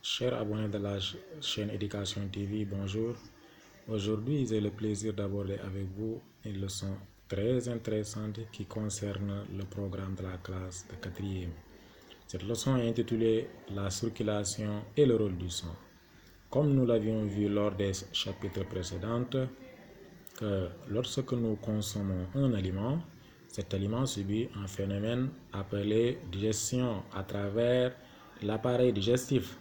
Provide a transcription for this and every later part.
Chers abonnés de la chaîne Éducation TV, bonjour. Aujourd'hui, j'ai le plaisir d'aborder avec vous une leçon très intéressante qui concerne le programme de la classe de 4e. Cette leçon est intitulée La circulation et le rôle du sang. Comme nous l'avions vu lors des chapitres précédents, que lorsque nous consommons un aliment, cet aliment subit un phénomène appelé digestion à travers l'appareil digestif.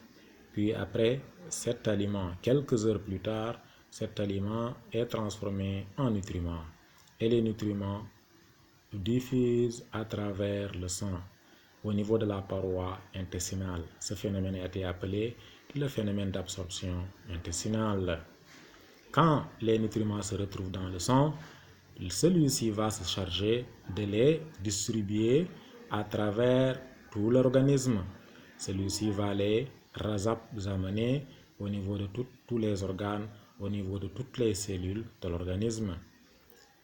Puis après cet aliment, quelques heures plus tard, cet aliment est transformé en nutriments. Et les nutriments diffusent à travers le sang au niveau de la paroi intestinale. Ce phénomène a été appelé le phénomène d'absorption intestinale. Quand les nutriments se retrouvent dans le sang, celui-ci va se charger de les distribuer à travers tout l'organisme. Celui-ci va les amener au niveau de tous les organes, au niveau de toutes les cellules de l'organisme.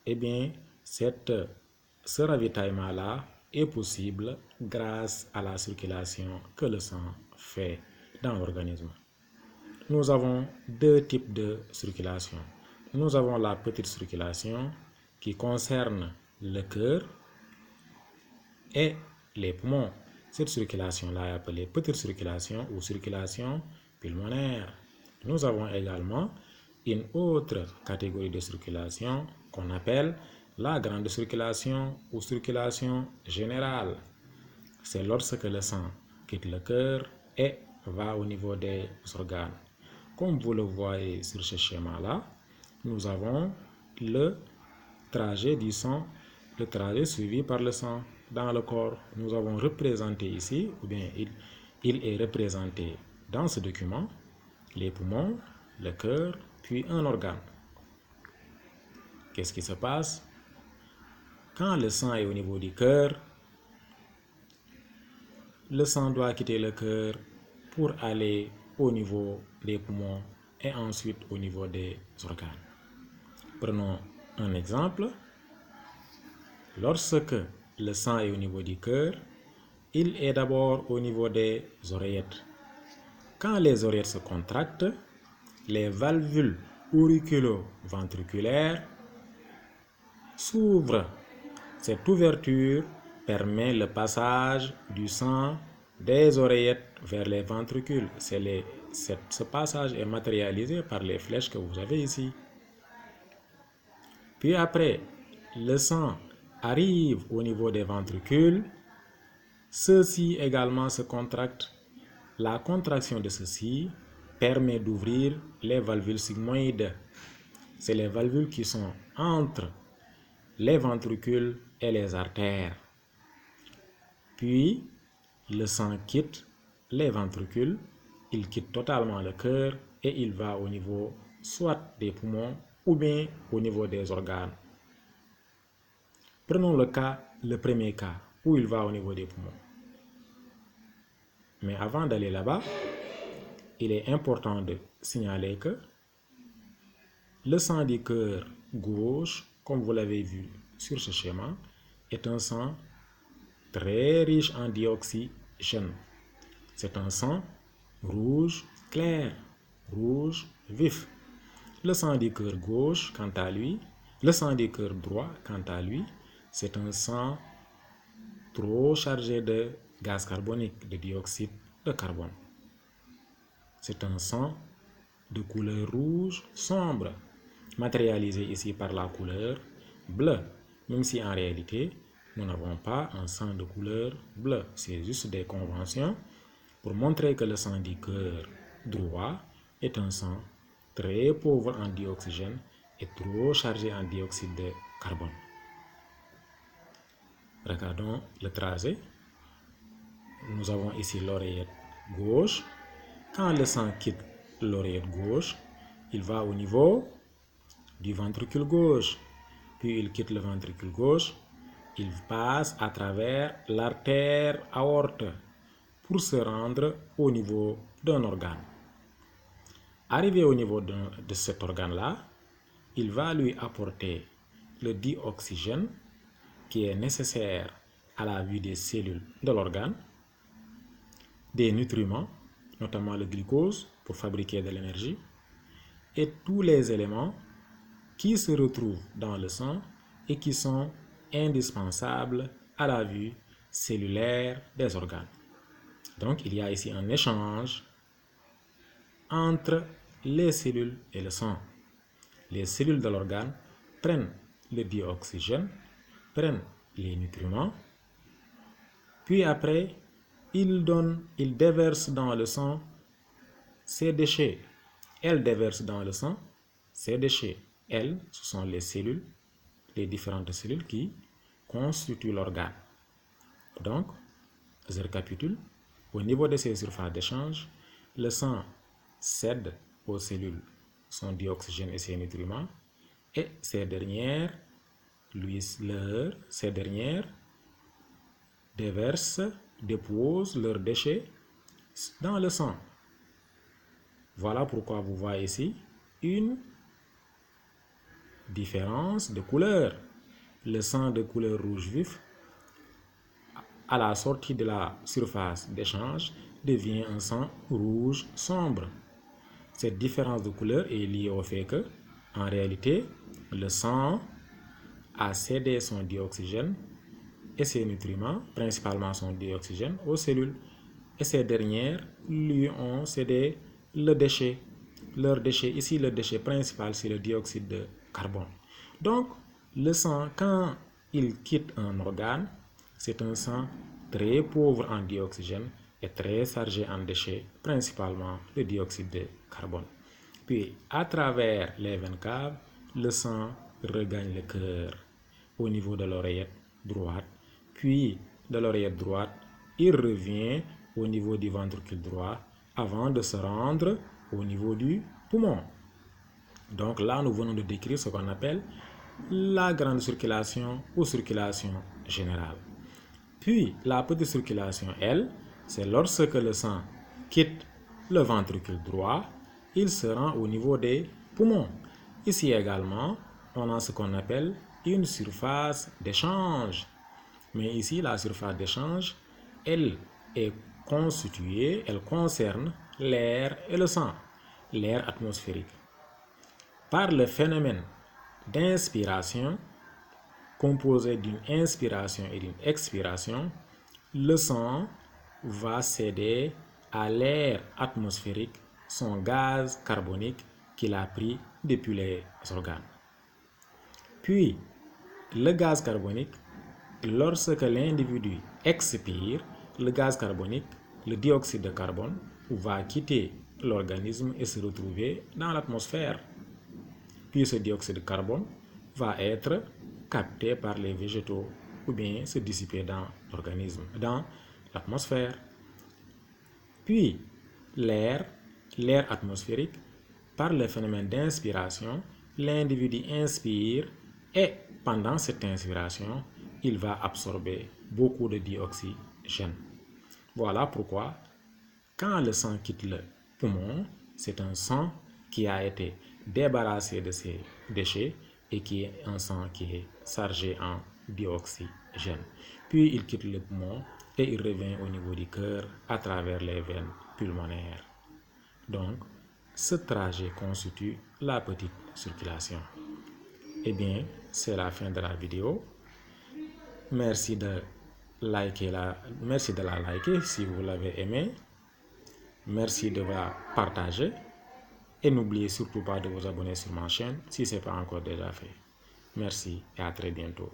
Eh bien, ce ravitaillement-là est possible grâce à la circulation que le sang fait dans l'organisme. Nous avons deux types de circulation. Nous avons la petite circulation qui concerne le cœur et les poumons. Cette circulation-là est appelée petite circulation ou circulation pulmonaire. Nous avons également une autre catégorie de circulation qu'on appelle la grande circulation ou circulation générale. C'est lorsque le sang quitte le cœur et va au niveau des organes. Comme vous le voyez sur ce schéma-là, nous avons le trajet du sang, le trajet suivi par le sang dans le corps. Nous avons représenté ici, ou bien il est représenté dans ce document, les poumons, le cœur, puis un organe. Qu'est-ce qui se passe? Quand le sang est au niveau du cœur, le sang doit quitter le cœur pour aller au niveau des poumons et ensuite au niveau des organes. Prenons un exemple. Lorsque le sang est au niveau du cœur, il est d'abord au niveau des oreillettes. Quand les oreillettes se contractent, les valvules auriculo-ventriculaires s'ouvrent. Cette ouverture permet le passage du sang des oreillettes vers les ventricules. Ce passage est matérialisé par les flèches que vous avez ici. Puis après, le sang arrive au niveau des ventricules. Ceux-ci également se contractent. La contraction de ceux-ci permet d'ouvrir les valvules sigmoïdes. C'est les valvules qui sont entre les ventricules et les artères. Puis, le sang quitte les ventricules, il quitte totalement le cœur et il va au niveau soit des poumons ou bien au niveau des organes. Prenons le premier cas, où il va au niveau des poumons. Mais avant d'aller là-bas, il est important de signaler que le sang du cœur gauche, comme vous l'avez vu sur ce schéma, est un sang très riche en dioxygène. C'est un sang rouge clair, rouge vif. Le sang du cœur gauche, quant à lui, le sang du cœur droit, quant à lui, c'est un sang trop chargé de gaz carbonique, de dioxyde de carbone. C'est un sang de couleur rouge sombre, matérialisé ici par la couleur bleue, même si en réalité, nous n'avons pas un sang de couleur bleue. C'est juste des conventions pour montrer que le sang du cœur droit est un sang très pauvre en dioxygène et trop chargé en dioxyde de carbone. Regardons le tracé. Nous avons ici l'oreillette gauche. Quand le sang quitte l'oreillette gauche, il va au niveau du ventricule gauche. Puis il quitte le ventricule gauche. Il passe à travers l'artère aorte pour se rendre au niveau d'un organe. Arrivé au niveau de cet organe-là, il va lui apporter le dioxygène qui est nécessaire à la vie des cellules de l'organe, des nutriments notamment le glucose pour fabriquer de l'énergie, et tous les éléments qui se retrouvent dans le sang et qui sont indispensables à la vie cellulaire des organes. Donc, il y a ici un échange entre les cellules et le sang. Les cellules de l'organe prennent le dioxygène, prennent les nutriments, puis après, ils déversent dans le sang ces déchets. Elles déversent dans le sang ces déchets. Elles, ce sont les cellules, les différentes cellules qui constituent l'organe. Donc, je récapitule. Au niveau de ces surfaces d'échange, le sang cède aux cellules son dioxygène et ses nutriments, et ces dernières déposent leurs déchets dans le sang. Voilà pourquoi vous voyez ici une différence de couleur. Le sang de couleur rouge vif, à la sortie de la surface d'échange, devient un sang rouge sombre. Cette différence de couleur est liée au fait que, en réalité, le sang a cédé son dioxygène et ses nutriments, principalement son dioxygène, aux cellules. Et ces dernières lui ont cédé le déchet. Leur déchet, ici le déchet principal, c'est le dioxyde de carbone. Donc, le sang, quand il quitte un organe, c'est un sang très pauvre en dioxygène et très chargé en déchets, principalement le dioxyde de carbone. Puis, à travers les veines caves, le sang regagne le cœur au niveau de l'oreillette droite. Puis, de l'oreillette droite, il revient au niveau du ventricule droit avant de se rendre au niveau du poumon. Donc là, nous venons de décrire ce qu'on appelle la grande circulation ou circulation générale. Puis, la petite circulation, elle, c'est lorsque le sang quitte le ventricule droit, il se rend au niveau des poumons. Ici également, on a ce qu'on appelle une surface d'échange. Mais ici, la surface d'échange, elle est constituée, elle concerne l'air et le sang, l'air atmosphérique. Par le phénomène d'inspiration, composé d'une inspiration et d'une expiration, le sang va céder à l'air atmosphérique son gaz carbonique qu'il a pris depuis les organes. Puis, le gaz carbonique, lorsque l'individu expire, le gaz carbonique, le dioxyde de carbone, va quitter l'organisme et se retrouver dans l'atmosphère. Puis ce dioxyde de carbone va être capté par les végétaux ou bien se dissiper dans l'organisme, dans l'atmosphère. Puis l'air atmosphérique, par le phénomène d'inspiration, l'individu inspire et pendant cette inspiration, il va absorber beaucoup de dioxygène. Voilà pourquoi, quand le sang quitte le poumon, c'est un sang qui a été débarrassé de ses déchets et qui est un sang qui est chargé en dioxygène. Puis il quitte le poumon et il revient au niveau du cœur à travers les veines pulmonaires. Donc, ce trajet constitue la petite circulation. Eh bien, c'est la fin de la vidéo. Merci de la liker si vous l'avez aimé. Merci de la partager. Et n'oubliez surtout pas de vous abonner sur ma chaîne si ce n'est pas encore déjà fait. Merci et à très bientôt.